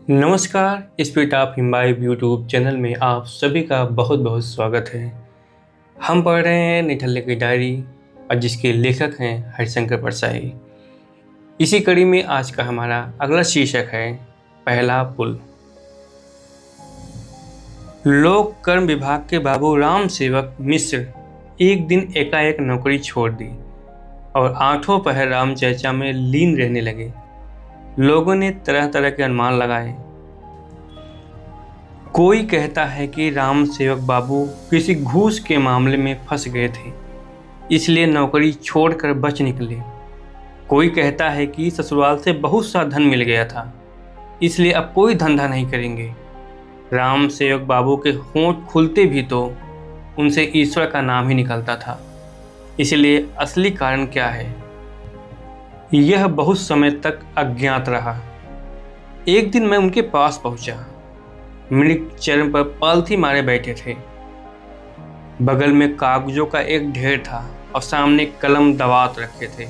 नमस्कार, spirit of imbibe YouTube channel में आप सभी का बहुत बहुत स्वागत है। हम पढ़ रहे हैं निठल्ले की डायरी और जिसके लेखक हैं हरिशंकर परसाई। इसी कड़ी में आज का हमारा अगला शीर्षक है पहला पुल। लोक कर्म विभाग के बाबू राम सेवक मिश्र एक दिन एकाएक नौकरी छोड़ दी और आठों पहर राम चर्चा में लीन रहने लगे। लोगों ने तरह तरह के अनुमान लगाए। कोई कहता है कि राम सेवक बाबू किसी घूस के मामले में फंस गए थे, इसलिए नौकरी छोड़कर बच निकले। कोई कहता है कि ससुराल से बहुत सा धन मिल गया था, इसलिए अब कोई धंधा नहीं करेंगे। राम सेवक बाबू के होंठ खुलते भी तो उनसे ईश्वर का नाम ही निकलता था। इसलिए असली कारण क्या है, यह बहुत समय तक अज्ञात रहा। एक दिन मैं उनके पास पहुंचा। मृग चरण पर पालथी मारे बैठे थे। बगल में कागजों का एक ढेर था और सामने कलम दवात रखे थे।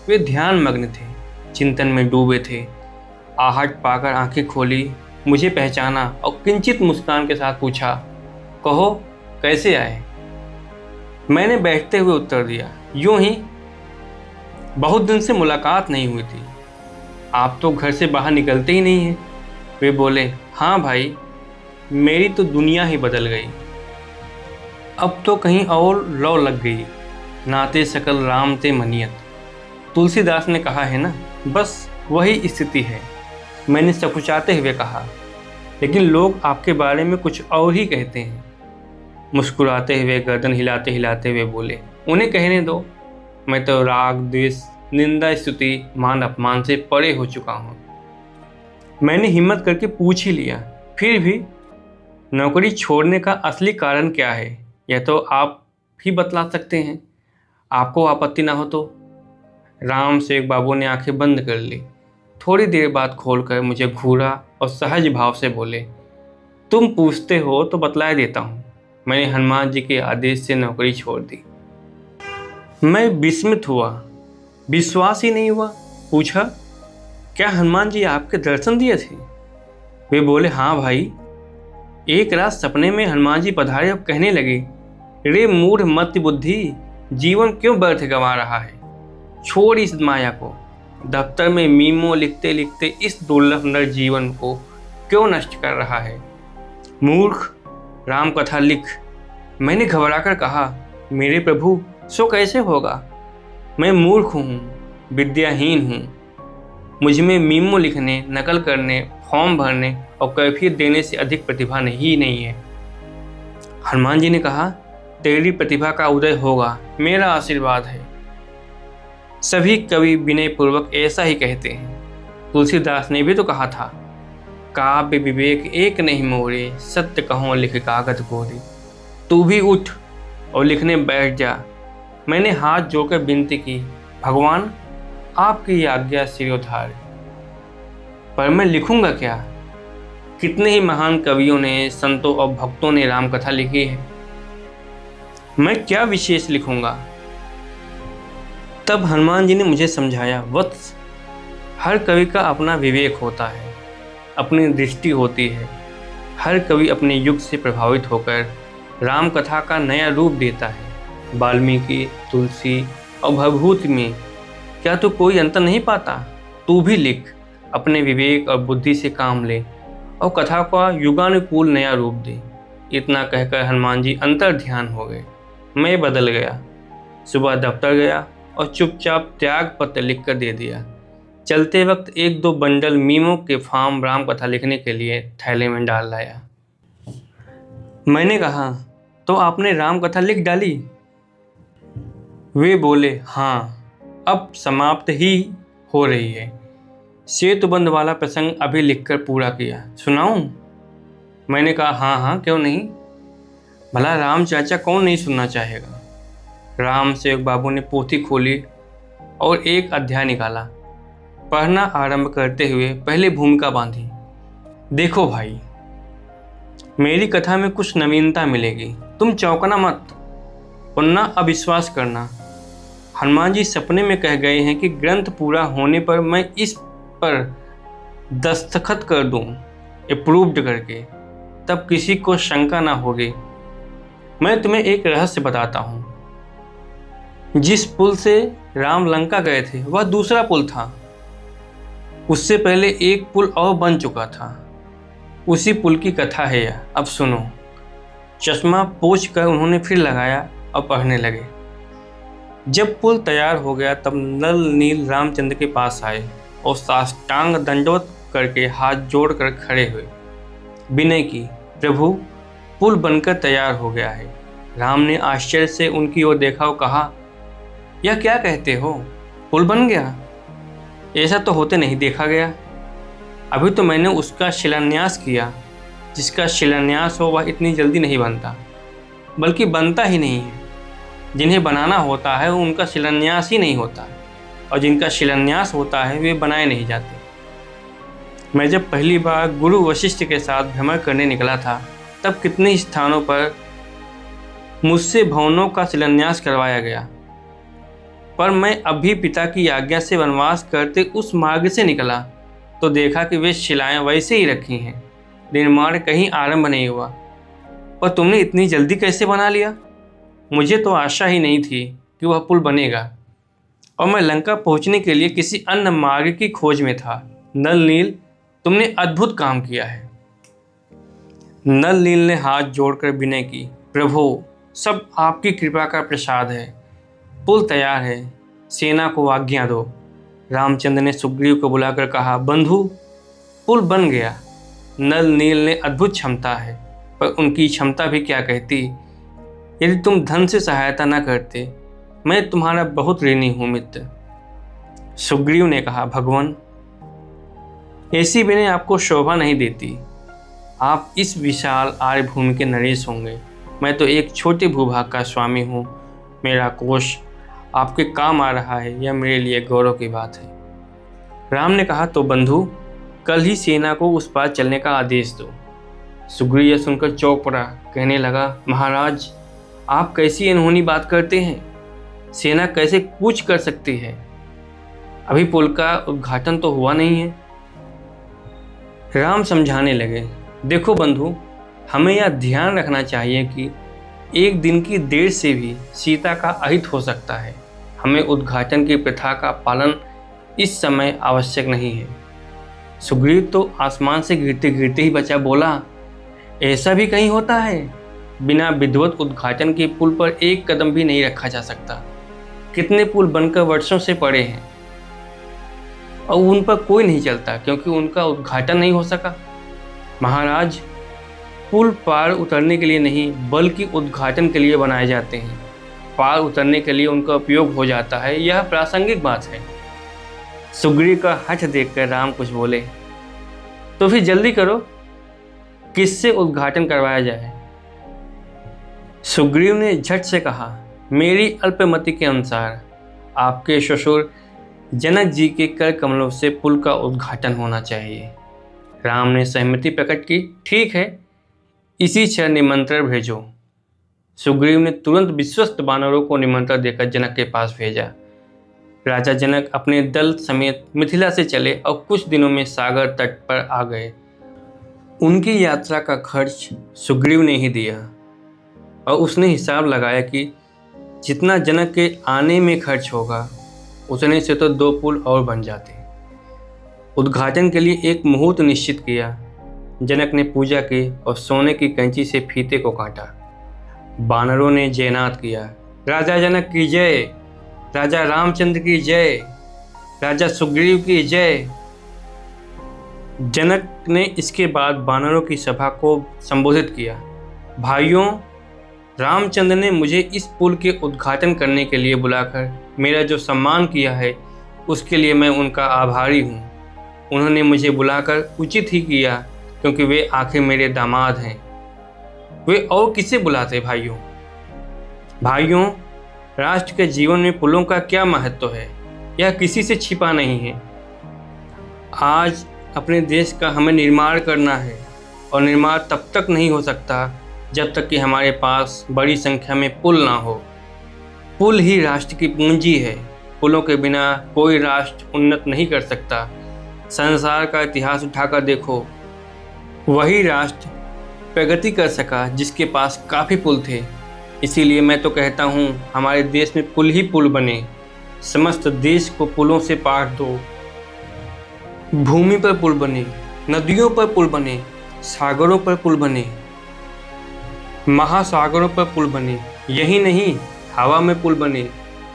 वे ध्यान मग्न थे, चिंतन में डूबे थे। आहट पाकर आंखें खोली, मुझे पहचाना और किंचित मुस्कान के साथ पूछा, कहो कैसे आए। मैंने बैठते हुए उत्तर दिया, यूं ही। बहुत दिन से मुलाकात नहीं हुई थी, आप तो घर से बाहर निकलते ही नहीं हैं। वे बोले, हाँ भाई, मेरी तो दुनिया ही बदल गई। अब तो कहीं और लौ लग गई। नाते सकल राम ते मनियत, तुलसीदास ने कहा है ना। बस वही स्थिति है। मैंने सकुचाते हुए कहा, लेकिन लोग आपके बारे में कुछ और ही कहते हैं। मुस्कुराते हुए गर्दन हिलाते हिलाते हुए बोले, उन्हें कहने दो। मैं तो राग द्वेष निंदा स्तुति मान अपमान से परे हो चुका हूँ। मैंने हिम्मत करके पूछ ही लिया, फिर भी नौकरी छोड़ने का असली कारण क्या है, यह तो आप ही बतला सकते हैं, आपको आपत्ति ना हो तो। राम सेवक बाबू ने आंखें बंद कर ली। थोड़ी देर बाद खोलकर मुझे घूरा और सहज भाव से बोले, तुम पूछते हो तो बतला देता हूँ। मैंने हनुमान जी के आदेश से नौकरी छोड़ दी। मैं विस्मित हुआ, विश्वास ही नहीं हुआ। पूछा, क्या हनुमान जी आपके दर्शन दिए थे? वे बोले, हाँ भाई। एक रात सपने में हनुमान जी पधारे और कहने लगे, रे मूढ़ मत बुद्धि, जीवन क्यों व्यर्थ गंवा रहा है। छोड़ इस माया को। दफ्तर में मीमो लिखते लिखते इस दुर्लभ नर जीवन को क्यों नष्ट कर रहा है। मूर्ख, राम कथा लिख। मैंने घबराकर कहा, मेरे प्रभु, सो कैसे होगा। मैं मूर्ख हूँ, विद्याहीन हूँ। मुझ में मीमो लिखने, नकल करने, फॉर्म भरने और कैफियत देने से अधिक प्रतिभा नहीं है। हनुमान जी ने कहा, तेरी प्रतिभा का उदय होगा, मेरा आशीर्वाद है। सभी कवि विनय पूर्वक ऐसा ही कहते हैं। तुलसीदास ने भी तो कहा था, काव्य विवेक एक नहीं मोरे, सत्य कहो लिख कागज कोरे। तू भी उठ और लिखने बैठ जा। मैंने हाथ जोड़कर विनती की, भगवान आपकी आज्ञा सिरोधार्य। पर मैं लिखूंगा क्या। कितने ही महान कवियों ने, संतों और भक्तों ने रामकथा लिखी है, मैं क्या विशेष लिखूंगा। तब हनुमान जी ने मुझे समझाया, वत्स, हर कवि का अपना विवेक होता है, अपनी दृष्टि होती है। हर कवि अपने युग से प्रभावित होकर रामकथा का नया रूप देता है। वाल्मीकि, तुलसी और भवभूति में क्या तू कोई अंतर नहीं पाता। तू भी लिख, अपने विवेक और बुद्धि से काम ले और कथा का युगानुकूल नया रूप दे। इतना कहकर हनुमान जी अंतर ध्यान हो गए। मैं बदल गया। सुबह दफ्तर गया और चुपचाप त्याग पत्र लिख कर दे दिया। चलते वक्त एक दो बंडल मीमो के फॉर्म रामकथा लिखने के लिए थैले में डाल लाया। मैंने कहा, तो आपने रामकथा लिख डाली? वे बोले, हाँ, अब समाप्त ही हो रही है। सेतुबंध वाला प्रसंग अभी लिखकर पूरा किया, सुनाऊं? मैंने कहा, हाँ हाँ, क्यों नहीं। भला राम चाचा कौन नहीं सुनना चाहेगा। राम सेवक बाबू ने पोथी खोली और एक अध्याय निकाला। पढ़ना आरंभ करते हुए पहले भूमिका बांधी। देखो भाई, मेरी कथा में कुछ नवीनता मिलेगी, तुम चौंकना मत, वरना अविश्वास करना। हनुमान जी सपने में कह गए हैं कि ग्रंथ पूरा होने पर मैं इस पर दस्तखत कर दूं। अप्रूव्ड करके, तब किसी को शंका ना होगी। मैं तुम्हें एक रहस्य बताता हूँ। जिस पुल से राम लंका गए थे वह दूसरा पुल था। उससे पहले एक पुल और बन चुका था। उसी पुल की कथा है यह। अब सुनो। चश्मा पोंछ कर उन्होंने फिर लगाया और पढ़ने लगे। जब पुल तैयार हो गया तब नल नील रामचंद्र के पास आए और साष्टांग दंडवत करके हाथ जोड़कर खड़े हुए। विनय की, प्रभु पुल बनकर तैयार हो गया है। राम ने आश्चर्य से उनकी ओर देखा और कहा, यह क्या कहते हो, पुल बन गया? ऐसा तो होते नहीं देखा गया। अभी तो मैंने उसका शिलान्यास किया। जिसका शिलान्यास हो वह इतनी जल्दी नहीं बनता, बल्कि बनता ही नहीं है। जिन्हें बनाना होता है उनका शिलान्यास ही नहीं होता, और जिनका शिलान्यास होता है वे बनाए नहीं जाते। मैं जब पहली बार गुरु वशिष्ठ के साथ भ्रमण करने निकला था तब कितने स्थानों पर मुझसे भवनों का शिलान्यास करवाया गया, पर मैं अभी पिता की आज्ञा से वनवास करते उस मार्ग से निकला तो देखा कि वे शिलाएं वैसे ही रखी हैं। निर्माण कहीं आरंभ नहीं हुआ। पर तुमने इतनी जल्दी कैसे बना लिया? मुझे तो आशा ही नहीं थी कि वह पुल बनेगा, और मैं लंका पहुंचने के लिए किसी अन्य मार्ग की खोज में था। नल नील, तुमने अद्भुत काम किया है। नल नील ने हाथ जोड़कर विनय की, प्रभु सब आपकी कृपा का प्रसाद है। पुल तैयार है, सेना को आज्ञा दो। रामचंद्र ने सुग्रीव को बुलाकर कहा, बंधु पुल बन गया। नल नील ने अद्भुत क्षमता है, पर उनकी क्षमता भी क्या कहती। यदि तुम धन से सहायता न करते, मैं तुम्हारा बहुत ऋणी हूँ मित्र। सुग्रीव ने कहा, भगवान ऐसी विनय आपको शोभा नहीं देती। आप इस विशाल आर्यभूमि के नरेश होंगे। मैं तो एक छोटे भूभाग का स्वामी हूँ। मेरा कोष आपके काम आ रहा है, यह मेरे लिए गौरव की बात है। राम ने कहा, तो बंधु कल ही सेना को उस पार चलने का आदेश दो। सुग्रीव यह सुनकर चौंक पड़ा, कहने लगा, महाराज आप कैसी अनहोनी बात करते हैं। सेना कैसे कूच कर सकती है? अभी पुल का उद्घाटन तो हुआ नहीं है। राम समझाने लगे, देखो बंधु, हमें यह ध्यान रखना चाहिए कि एक दिन की देर से भी सीता का अहित हो सकता है। हमें उद्घाटन की प्रथा का पालन इस समय आवश्यक नहीं है। सुग्रीव तो आसमान से गिरते गिरते ही बचा, बोला, ऐसा भी कहीं होता है? बिना विधिवत उद्घाटन के पुल पर एक कदम भी नहीं रखा जा सकता। कितने पुल बनकर वर्षों से पड़े हैं और उन पर कोई नहीं चलता क्योंकि उनका उद्घाटन नहीं हो सका। महाराज पुल पार उतरने के लिए नहीं बल्कि उद्घाटन के लिए बनाए जाते हैं। पार उतरने के लिए उनका उपयोग हो जाता है, यह प्रासंगिक बात है। सुग्रीव का हठ देखकर राम कुछ बोले, तो फिर जल्दी करो, किससे उद्घाटन करवाया जाए? सुग्रीव ने झट से कहा, मेरी अल्पमति के अनुसार आपके ससुर जनक जी के कर कमलों से पुल का उद्घाटन होना चाहिए। राम ने सहमति प्रकट की, ठीक है, इसी क्षण निमंत्रण भेजो। सुग्रीव ने तुरंत विश्वस्त वानरों को निमंत्रण देकर जनक के पास भेजा। राजा जनक अपने दल समेत मिथिला से चले और कुछ दिनों में सागर तट पर आ गए। उनकी यात्रा का खर्च सुग्रीव ने ही दिया, और उसने हिसाब लगाया कि जितना जनक के आने में खर्च होगा उतने से तो 2 पुल और बन जाते। उद्घाटन के लिए एक मुहूर्त निश्चित किया। जनक ने पूजा की और सोने की कैंची से फीते को काटा। बानरों ने जयनाद किया, राजा जनक की जय, राजा रामचंद्र की जय, राजा सुग्रीव की जय। जनक ने इसके बाद बानरों की सभा को संबोधित किया, भाइयों, रामचंद्र ने मुझे इस पुल के उद्घाटन करने के लिए बुलाकर मेरा जो सम्मान किया है उसके लिए मैं उनका आभारी हूँ। उन्होंने मुझे बुलाकर उचित ही किया क्योंकि वे आखिर मेरे दामाद हैं। वे और किसे बुलाते भाइयों? भाइयों, राष्ट्र के जीवन में पुलों का क्या महत्व है यह किसी से छिपा नहीं है। आज अपने देश का हमें निर्माण करना है, और निर्माण तब तक नहीं हो सकता जब तक कि हमारे पास बड़ी संख्या में पुल ना हो। पुल ही राष्ट्र की पूंजी है। पुलों के बिना कोई राष्ट्र उन्नत नहीं कर सकता। संसार का इतिहास उठाकर देखो, वही राष्ट्र प्रगति कर सका जिसके पास काफ़ी पुल थे। इसीलिए मैं तो कहता हूँ हमारे देश में पुल ही पुल बने, समस्त देश को पुलों से पार दो। भूमि पर पुल बने, नदियों पर पुल बने, सागरों पर पुल बने, महासागरों पर पुल बने। यही नहीं, हवा में पुल बने,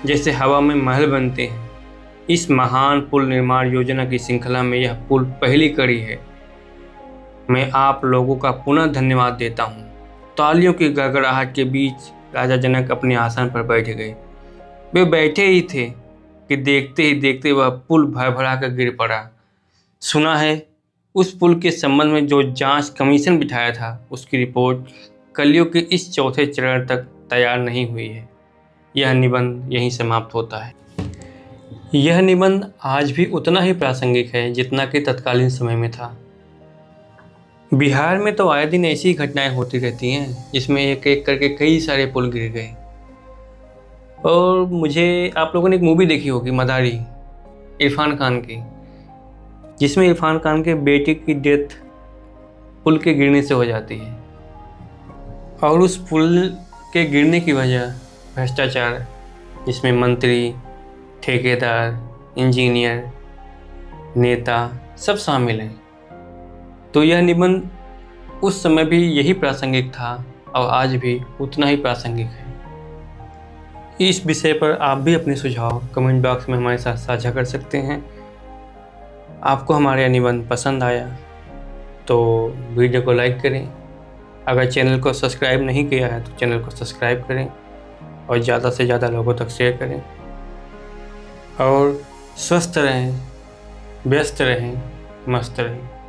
जैसे हवा में महल बनते हैं। इस महान पुल निर्माण योजना की श्रृंखला में यह पुल पहली कड़ी है। मैं आप लोगों का पुनः धन्यवाद देता हूँ। तालियों की गड़गड़ाहट के बीच राजा जनक अपने आसन पर बैठ गए। वे बैठे ही थे कि देखते ही देखते वह पुल भरभरा कर गिर पड़ा। सुना है उस पुल के संबंध में जो जांच कमीशन बिठाया था, उसकी रिपोर्ट कलयुग के इस चौथे चरण तक तैयार नहीं हुई है। यह निबंध यहीं समाप्त होता है। यह निबंध आज भी उतना ही प्रासंगिक है जितना कि तत्कालीन समय में था। बिहार में तो आए दिन ऐसी घटनाएं होती रहती हैं जिसमें एक एक करके कई सारे पुल गिर गए। और मुझे आप लोगों ने एक मूवी देखी होगी मदारी, इरफान खान की, जिसमें इरफान खान के बेटे की डेथ पुल के गिरने से हो जाती है। और उस पुल के गिरने की वजह भ्रष्टाचार, जिसमें मंत्री, ठेकेदार, इंजीनियर, नेता सब शामिल हैं। तो यह निबंध उस समय भी यही प्रासंगिक था और आज भी उतना ही प्रासंगिक है। इस विषय पर आप भी अपने सुझाव कमेंट बॉक्स में हमारे साथ साझा कर सकते हैं। आपको हमारा निबंध पसंद आया तो वीडियो को लाइक करें। अगर चैनल को सब्सक्राइब नहीं किया है तो चैनल को सब्सक्राइब करें और ज़्यादा से ज़्यादा लोगों तक शेयर करें। और स्वस्थ रहें, व्यस्त रहें, मस्त रहें।